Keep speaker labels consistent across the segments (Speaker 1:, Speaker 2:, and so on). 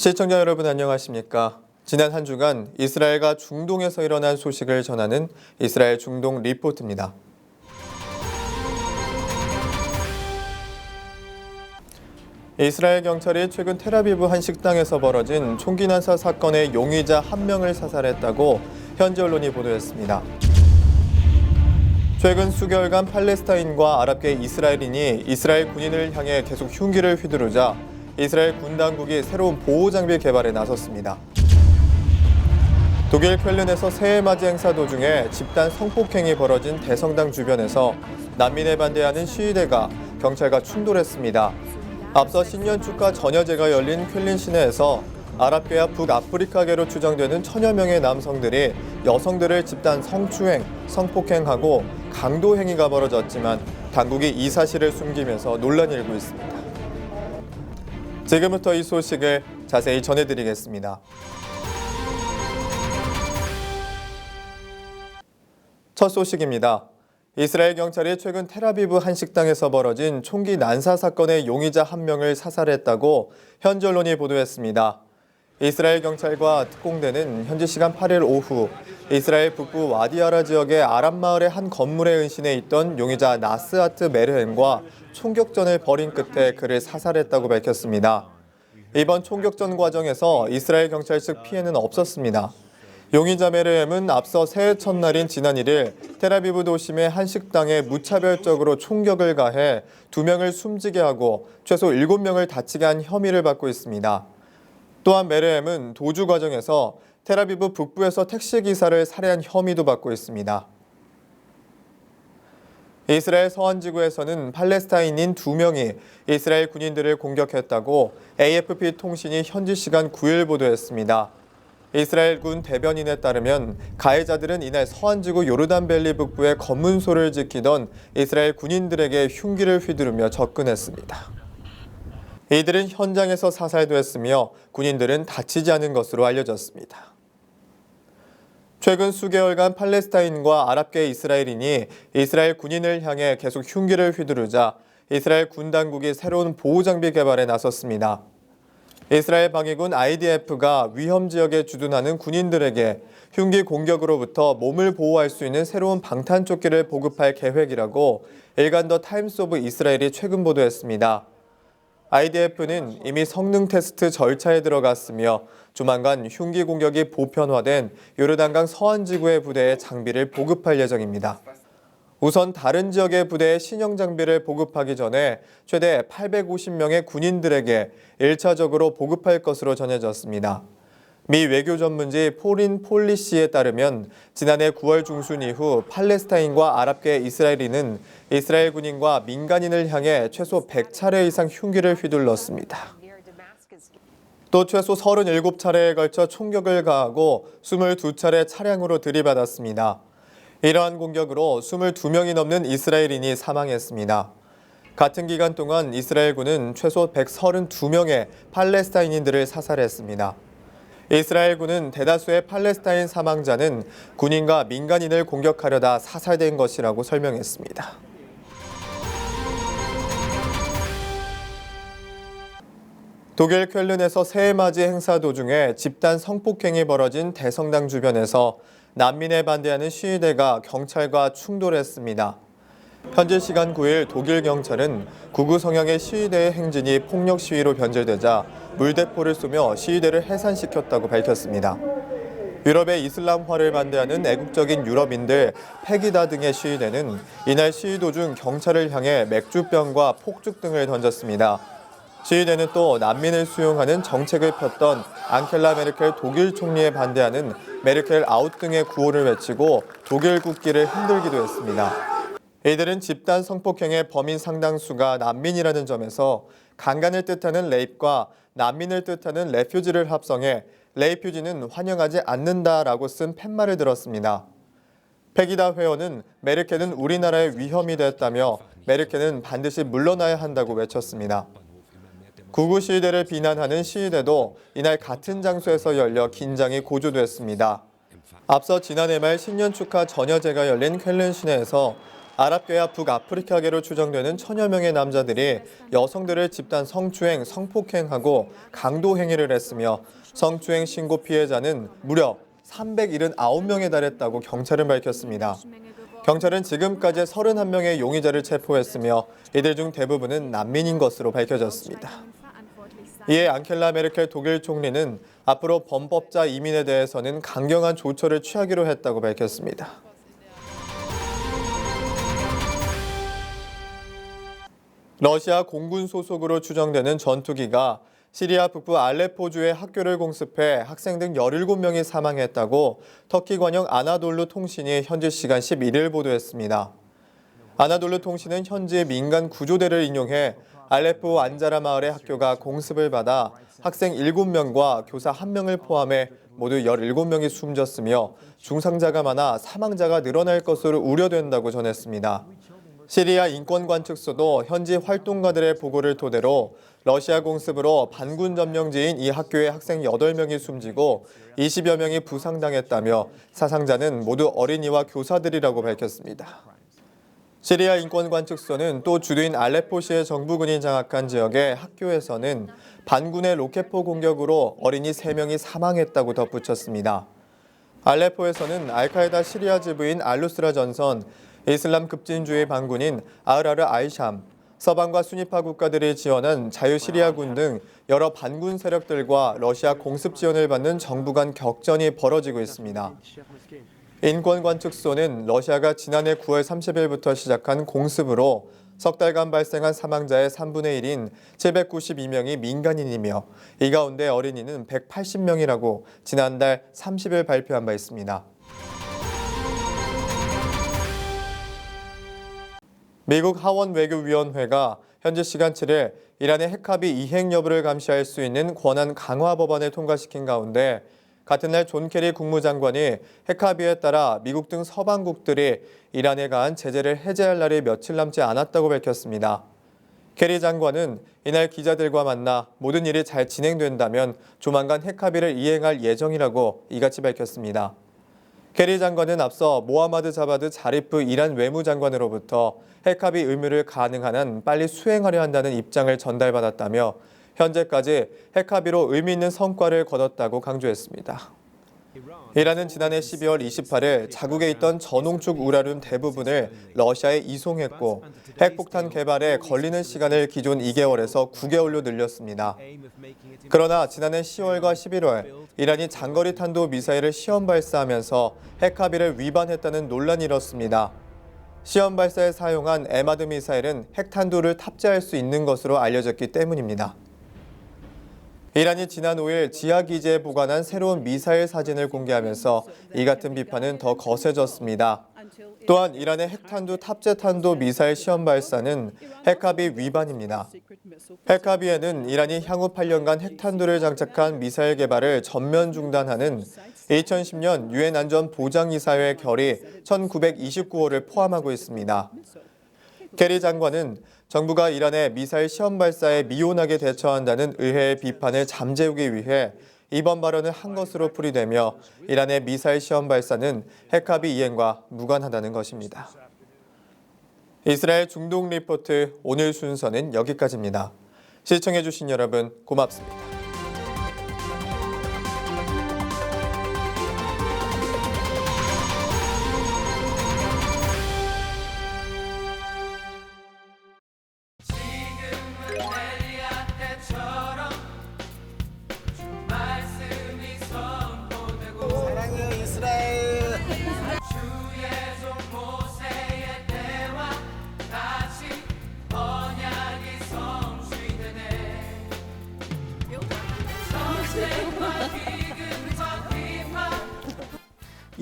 Speaker 1: 시청자 여러분 안녕하십니까? 지난 한 주간 이스라엘과 중동에서 일어난 소식을 전하는 이스라엘 중동 리포트입니다. 이스라엘 경찰이 최근 텔아비브 한 식당에서 벌어진 총기 난사 사건의 용의자 한 명을 사살했다고 현지 언론이 보도했습니다. 최근 수개월간 팔레스타인과 아랍계 이스라엘인이 이스라엘 군인을 향해 계속 흉기를 휘두르자 이스라엘 군 당국이 새로운 보호 장비 개발에 나섰습니다. 독일 쾰른에서 새해 맞이 행사 도중에 집단 성폭행이 벌어진 대성당 주변에서 난민에 반대하는 시위대가 경찰과 충돌했습니다. 앞서 신년 축하 전야제가 열린 쾰른 시내에서 아랍계와 북아프리카계로 추정되는 천여 명의 남성들이 여성들을 집단 성추행, 성폭행하고 강도 행위가 벌어졌지만 당국이 이 사실을 숨기면서 논란이 일고 있습니다. 지금부터 이 소식을 자세히 전해드리겠습니다. 첫 소식입니다. 이스라엘 경찰이 최근 텔아비브 한 식당에서 벌어진 총기 난사 사건의 용의자 한 명을 사살했다고 현지 언론이 보도했습니다. 이스라엘 경찰과 특공대는 현지 시간 8일 오후 이스라엘 북부 와디아라 지역의 아랍 마을의 한 건물에 은신해 있던 용의자 나스아트 메르헨과 총격전을 벌인 끝에 그를 사살했다고 밝혔습니다. 이번 총격전 과정에서 이스라엘 경찰 측 피해는 없었습니다. 용의자 메르헨은 앞서 새해 첫날인 지난 1일 텔아비브 도심의 한 식당에 무차별적으로 총격을 가해 2명을 숨지게 하고 최소 7명을 다치게 한 혐의를 받고 있습니다. 또한 메르헨은 도주 과정에서 텔아비브 북부에서 택시기사를 살해한 혐의도 받고 있습니다. 이스라엘 서안 지구에서는 팔레스타인인 2명이 이스라엘 군인들을 공격했다고 AFP 통신이 현지 시간 9일 보도했습니다. 이스라엘 군 대변인에 따르면 가해자들은 이날 서안지구 요르단밸리 북부의 검문소를 지키던 이스라엘 군인들에게 흉기를 휘두르며 접근했습니다. 이들은 현장에서 사살됐으며 군인들은 다치지 않은 것으로 알려졌습니다. 최근 수개월간 팔레스타인과 아랍계 이스라엘인이 이스라엘 군인을 향해 계속 흉기를 휘두르자 이스라엘 군 당국이 새로운 보호장비 개발에 나섰습니다. 이스라엘 방위군 IDF가 위험 지역에 주둔하는 군인들에게 흉기 공격으로부터 몸을 보호할 수 있는 새로운 방탄조끼를 보급할 계획이라고 일간 더 타임스 오브 이스라엘이 최근 보도했습니다. IDF는 이미 성능 테스트 절차에 들어갔으며 조만간 흉기 공격이 보편화된 요르단강 서안 지구의 부대에 장비를 보급할 예정입니다. 우선 다른 지역의 부대에 신형 장비를 보급하기 전에 최대 850명의 군인들에게 1차적으로 보급할 것으로 전해졌습니다. 미 외교 전문지 포린 폴리시에 따르면 지난해 9월 중순 이후 팔레스타인과 아랍계 이스라엘인은 이스라엘 군인과 민간인을 향해 최소 100차례 이상 흉기를 휘둘렀습니다. 또 최소 37차례에 걸쳐 총격을 가하고 22차례 차량으로 들이받았습니다. 이러한 공격으로 22명이 넘는 이스라엘인이 사망했습니다. 같은 기간 동안 이스라엘군은 최소 132명의 팔레스타인인들을 사살했습니다. 이스라엘군은 대다수의 팔레스타인 사망자는 군인과 민간인을 공격하려다 사살된 것이라고 설명했습니다. 독일 쾰른에서 새해 맞이 행사 도중에 집단 성폭행이 벌어진 대성당 주변에서 난민에 반대하는 시위대가 경찰과 충돌했습니다. 현지 시간 9일 독일 경찰은 극우 성향의 시위대의 행진이 폭력 시위로 변질되자 물대포를 쏘며 시위대를 해산시켰다고 밝혔습니다. 유럽의 이슬람화를 반대하는 애국적인 유럽인들 페기다 등의 시위대는 이날 시위 도중 경찰을 향해 맥주병과 폭죽 등을 던졌습니다. 시위대는 또 난민을 수용하는 정책을 폈던 앙켈라 메르켈 독일 총리에 반대하는 메르켈 아웃 등의 구호를 외치고 독일 국기를 흔들기도 했습니다. 이들은 집단 성폭행의 범인 상당수가 난민이라는 점에서 강간을 뜻하는 레이프과 난민을 뜻하는 레퓨지를 합성해 레이퓨지는 환영하지 않는다라고 쓴 팻말을 들었습니다. 페기다 회원은 메르켈은 우리나라의 위험이 됐다며 메르켈은 반드시 물러나야 한다고 외쳤습니다. 극우 시위대를 비난하는 시위대도 이날 같은 장소에서 열려 긴장이 고조됐습니다. 앞서 지난해 말 신년 축하 전야제가 열린 쾰른 시내에서 아랍계와 북아프리카계로 추정되는 천여 명의 남자들이 여성들을 집단 성추행, 성폭행하고 강도 행위를 했으며 성추행 신고 피해자는 무려 379명에 달했다고 경찰은 밝혔습니다. 경찰은 지금까지 31명의 용의자를 체포했으며 이들 중 대부분은 난민인 것으로 밝혀졌습니다. 이에 앙켈라 메르켈 독일 총리는 앞으로 범법자 이민에 대해서는 강경한 조처를 취하기로 했다고 밝혔습니다. 러시아 공군 소속으로 추정되는 전투기가 시리아 북부 알레포주의 학교를 공습해 학생 등 17명이 사망했다고 터키 관영 아나돌루 통신이 현지 시간 11일 보도했습니다. 아나돌루 통신은 현지 민간 구조대를 인용해 알레포 안자라 마을의 학교가 공습을 받아 학생 7명과 교사 1명을 포함해 모두 17명이 숨졌으며 중상자가 많아 사망자가 늘어날 것으로 우려된다고 전했습니다. 시리아 인권관측소도 현지 활동가들의 보고를 토대로 러시아 공습으로 반군 점령지인 이 학교의 학생 8명이 숨지고 20여 명이 부상당했다며 사상자는 모두 어린이와 교사들이라고 밝혔습니다. 시리아 인권관측소는 또 주도인 알레포시의 정부군이 장악한 지역의 학교에서는 반군의 로켓포 공격으로 어린이 3명이 사망했다고 덧붙였습니다. 알레포에서는 알카에다 시리아 지부인 알루스라 전선, 이슬람 급진주의 반군인 아흐라르 알샴, 서방과 순위파 국가들이 지원한 자유시리아군 등 여러 반군 세력들과 러시아 공습 지원을 받는 정부 간 격전이 벌어지고 있습니다. 인권관측소는 러시아가 지난해 9월 30일부터 시작한 공습으로 석 달간 발생한 사망자의 3분의 1인 792명이 민간인이며 이 가운데 어린이는 180명이라고 지난달 30일 발표한 바 있습니다. 미국 하원 외교위원회가 현지 시간 7일 이란의 핵합의 이행 여부를 감시할 수 있는 권한 강화 법안을 통과시킨 가운데 같은 날 존 케리 국무장관이 핵합의에 따라 미국 등 서방국들이 이란에 가한 제재를 해제할 날이 며칠 남지 않았다고 밝혔습니다. 케리 장관은 이날 기자들과 만나 모든 일이 잘 진행된다면 조만간 핵합의를 이행할 예정이라고 이같이 밝혔습니다. 케리 장관은 앞서 모하마드 자바드 자리프 이란 외무장관으로부터 핵합의 의무를 가능한 한 빨리 수행하려 한다는 입장을 전달받았다며 현재까지 핵합의로 의미 있는 성과를 거뒀다고 강조했습니다. 이란은 지난해 12월 28일 자국에 있던 전홍축 우라늄 대부분을 러시아에 이송했고 핵폭탄 개발에 걸리는 시간을 기존 2개월에서 9개월로 늘렸습니다. 그러나 지난해 10월과 11월 이란이 장거리 탄도 미사일을 시험 발사하면서 핵합의를 위반했다는 논란이 일었습니다. 시험 발사에 사용한 에마드 미사일은 핵탄두를 탑재할 수 있는 것으로 알려졌기 때문입니다. 이란이 지난 5일 지하기지에 보관한 새로운 미사일 사진을 공개하면서 이 같은 비판은 더 거세졌습니다. 또한 이란의 핵탄두 탑재 탄도 미사일 시험 발사는 핵합의 위반입니다. 핵합의에는 이란이 향후 8년간 핵탄두를 장착한 미사일 개발을 전면 중단하는 2010년 유엔 안전보장이사회 결의 1929호를 포함하고 있습니다. 케리 장관은 정부가 이란의 미사일 시험 발사에 미온하게 대처한다는 의회의 비판을 잠재우기 위해 이번 발언을 한 것으로 풀이되며 이란의 미사일 시험 발사는 핵합의 이행과 무관하다는 것입니다. 이스라엘 중동 리포트 오늘 순서는 여기까지입니다. 시청해주신 여러분 고맙습니다.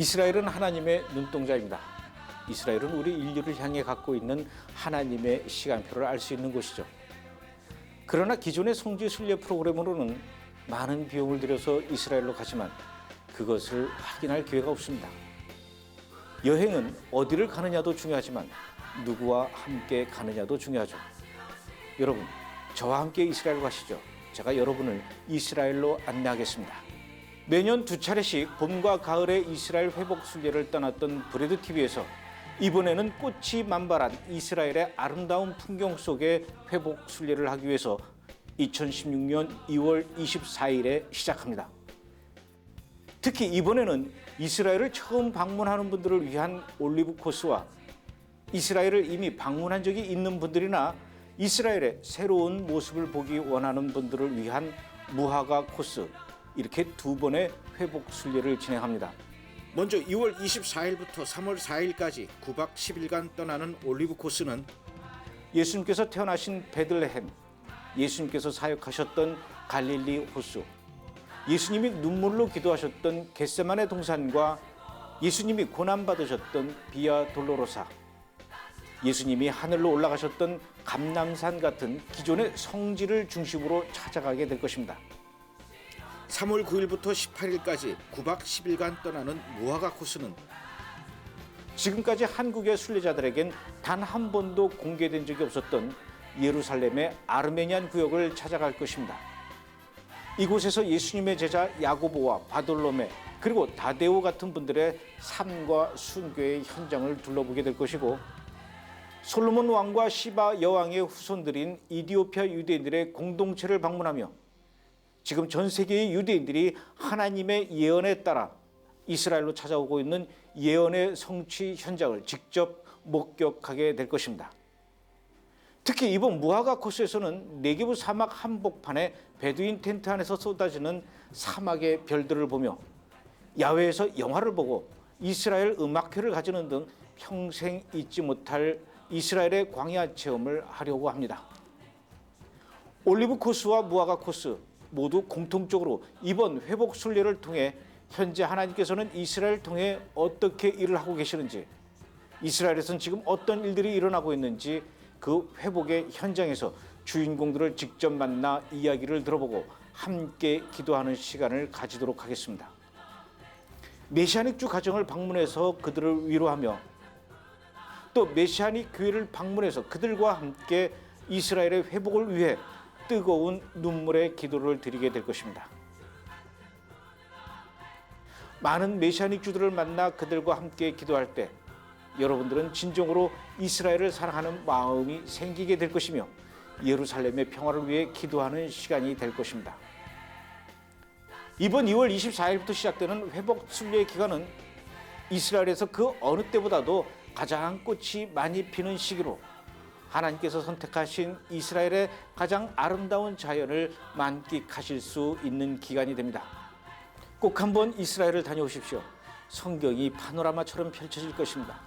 Speaker 2: 이스라엘은 하나님의 눈동자입니다. 이스라엘은 우리 인류를 향해 갖고 있는 하나님의 시간표를 알 수 있는 곳이죠. 그러나 기존의 성지 순례 프로그램으로는 많은 비용을 들여서 이스라엘로 가지만 그것을 확인할 기회가 없습니다. 여행은 어디를 가느냐도 중요하지만 누구와 함께 가느냐도 중요하죠. 여러분, 저와 함께 이스라엘 가시죠. 제가 여러분을 이스라엘로 안내하겠습니다. 매년 2차례씩 봄과 가을에 이스라엘 회복 순례를 떠났던 브레드 TV에서 이번에는 꽃이 만발한 이스라엘의 아름다운 풍경 속에 회복 순례를 하기 위해서 2016년 2월 24일에 시작합니다. 특히 이번에는 이스라엘을 처음 방문하는 분들을 위한 올리브 코스와 이스라엘을 이미 방문한 적이 있는 분들이나 이스라엘의 새로운 모습을 보기 원하는 분들을 위한 무화과 코스, 이렇게 두 번의 회복 순례를 진행합니다. 먼저 2월 24일부터 3월 4일까지 9박 10일간 떠나는 올리브 코스는 예수님께서 태어나신 베들레헴, 예수님께서 사역하셨던 갈릴리 호수, 예수님이 눈물로 기도하셨던 겟세마네 동산과 예수님이 고난받으셨던 비아 돌로로사, 예수님이 하늘로 올라가셨던 감람산 같은 기존의 성지를 중심으로 찾아가게 될 것입니다. 3월 9일부터 18일까지 9박 10일간 떠나는 무화과 코스는 지금까지 한국의 순례자들에겐 단 한 번도 공개된 적이 없었던 예루살렘의 아르메니안 구역을 찾아갈 것입니다. 이곳에서 예수님의 제자 야고보와 바돌로메 그리고 다데오 같은 분들의 삶과 순교의 현장을 둘러보게 될 것이고, 솔로몬 왕과 시바 여왕의 후손들인 이디오피아 유대인들의 공동체를 방문하며 지금 전 세계의 유대인들이 하나님의 예언에 따라 이스라엘로 찾아오고 있는 예언의 성취 현장을 직접 목격하게 될 것입니다. 특히 이번 무화과 코스에서는 네게브 사막 한복판에 베두인 텐트 안에서 쏟아지는 사막의 별들을 보며 야외에서 영화를 보고 이스라엘 음악회를 가지는 등 평생 잊지 못할 이스라엘의 광야 체험을 하려고 합니다. 올리브 코스와 무화과 코스 모두 공통적으로 이번 회복 순례를 통해 현재 하나님께서는 이스라엘을 통해 어떻게 일을 하고 계시는지, 이스라엘에서는 지금 어떤 일들이 일어나고 있는지 그 회복의 현장에서 주인공들을 직접 만나 이야기를 들어보고 함께 기도하는 시간을 가지도록 하겠습니다. 메시아닉 주 가정을 방문해서 그들을 위로하며 또 메시아닉 교회를 방문해서 그들과 함께 이스라엘의 회복을 위해 뜨거운 눈물의 기도를 드리게 될 것입니다. 많은 메시아닉 주들을 만나 그들과 함께 기도할 때 여러분들은 진정으로 이스라엘을 사랑하는 마음이 생기게 될 것이며 예루살렘의 평화를 위해 기도하는 시간이 될 것입니다. 이번 2월 24일부터 시작되는 회복 순례 기간은 이스라엘에서 그 어느 때보다도 가장 꽃이 많이 피는 시기로 하나님께서 선택하신 이스라엘의 가장 아름다운 자연을 만끽하실 수 있는 기간이 됩니다. 꼭 한번 이스라엘을 다녀오십시오. 성경이 파노라마처럼 펼쳐질 것입니다.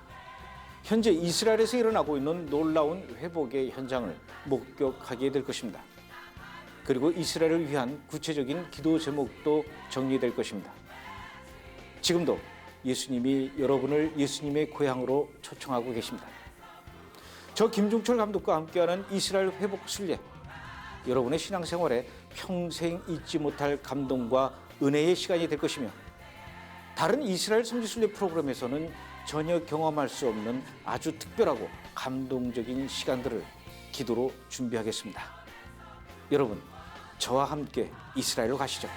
Speaker 2: 현재 이스라엘에서 일어나고 있는 놀라운 회복의 현장을 목격하게 될 것입니다. 그리고 이스라엘을 위한 구체적인 기도 제목도 정리될 것입니다. 지금도 예수님이 여러분을 예수님의 고향으로 초청하고 계십니다. 저 김종철 감독과 함께하는 이스라엘 회복 순례, 여러분의 신앙생활에 평생 잊지 못할 감동과 은혜의 시간이 될 것이며, 다른 이스라엘 성지 순례 프로그램에서는 전혀 경험할 수 없는 아주 특별하고 감동적인 시간들을 기도로 준비하겠습니다. 여러분, 저와 함께 이스라엘로 가시죠.